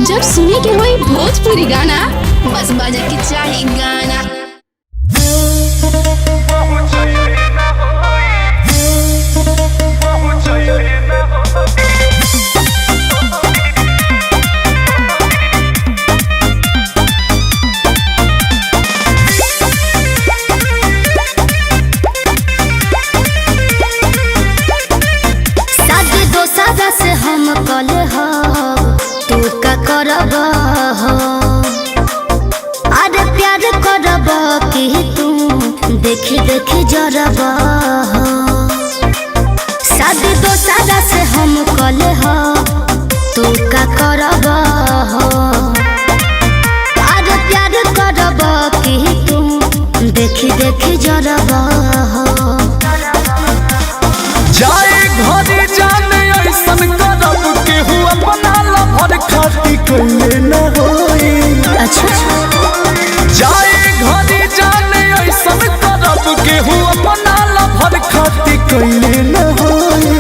जब सुने के होई भोजपुरी गाना, बस बजे के चाही गाना। से हम कल हो तू का करब हो, अरे प्यार करब कि तू देखी देखी जरब हो। शादी दोसरा से हम कल हो तू का करब हो, अरे प्यार करब कि तू देखी देखी जरब हो। जाए घरे जाने ऐसन करब केहू अपना लभर खाती कइले न होई। अच्छा जाए घरे जाने ऐसन करब केहू अपना लभर खाती कइले न होई।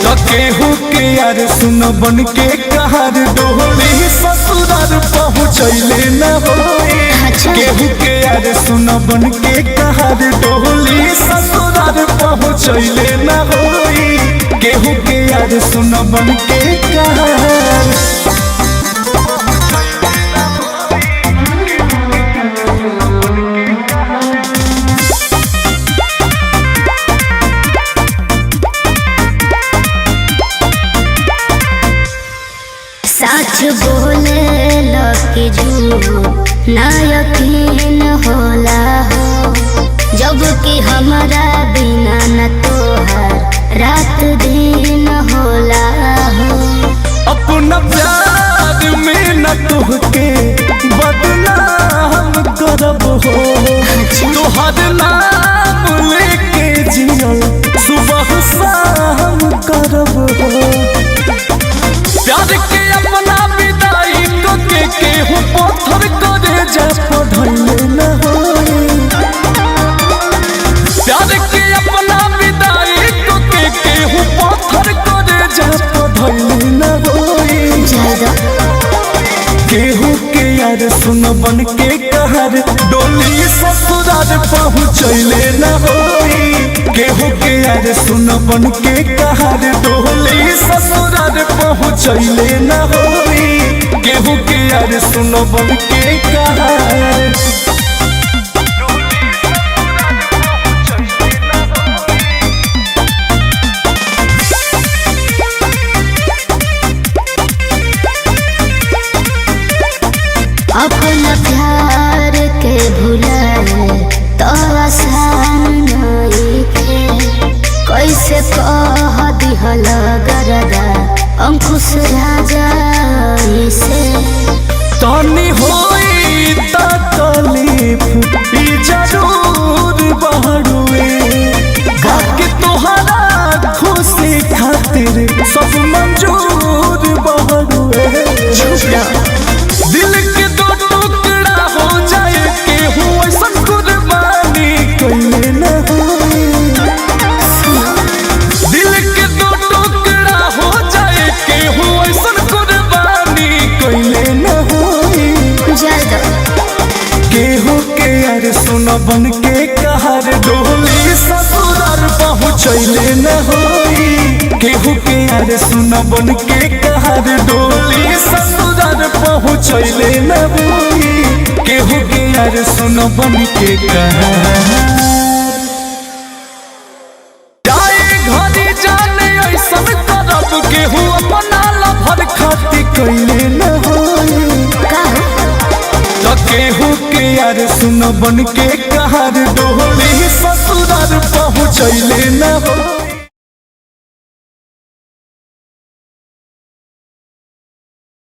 तो केहू के यार सुन बन के कहर डोली ससुराल पहुँचैले न होई। केहू के यार सुन बन के कहर डोली ससुराल पहुँचैले न होई। केहू के यार सुन बन के कहर सच बोले लकी झूठ ना यकीन होला हो, जब कि हमारा बिना न तोहार रात दिन होला हो। अपना प्यार में न तुहके बदनाम करब हो, तोहर नाम लेके जियल सुबह शाम करब हो। प्यार के अपना विदाई को के केहू पत्थर करे जा पढ़ले न होई। प्यार के अपना विदाई को के केहू पत्थर करे जा पढ़ले न होई। केहू के यार सुन बन के कहर डोली ससुराल पहुँचैले न होई। केहू के यार सुन बन के कहर डोली ससुराल पहुँचैले न होई। केहू के यार सुन बन के कहर अपना प्यार के भुलाए तो आसान नहीं थे, कैसे कह दिहल गरदा अंकुश राजा से। तानी होई तकलीफ ई जरूर बहरुए, बाकी तोहरा खुशी खातिर सब मंजूर बहरुए। दिल के दो टुकड़ा हो जाए केहू ऐसन कुर्बानी कइले न होई। दिल के दो टुकड़ा हो जाए केहू ऐसन कुर्बानी कइले न होई। केहू के यार सुन बन के कहर डोली ससुराल पहुँचैले न होई। केहू के यार सुन बन के कहर डोली ससुराल पहुँचैले न होई। केहू के यार सुन बन के कहर जाए घरे जाने ऐसन करब केहू अपना लभर खाती कइले न होई। केहू के यार सुन बन के कहर डोली ससुराल पहुँचैले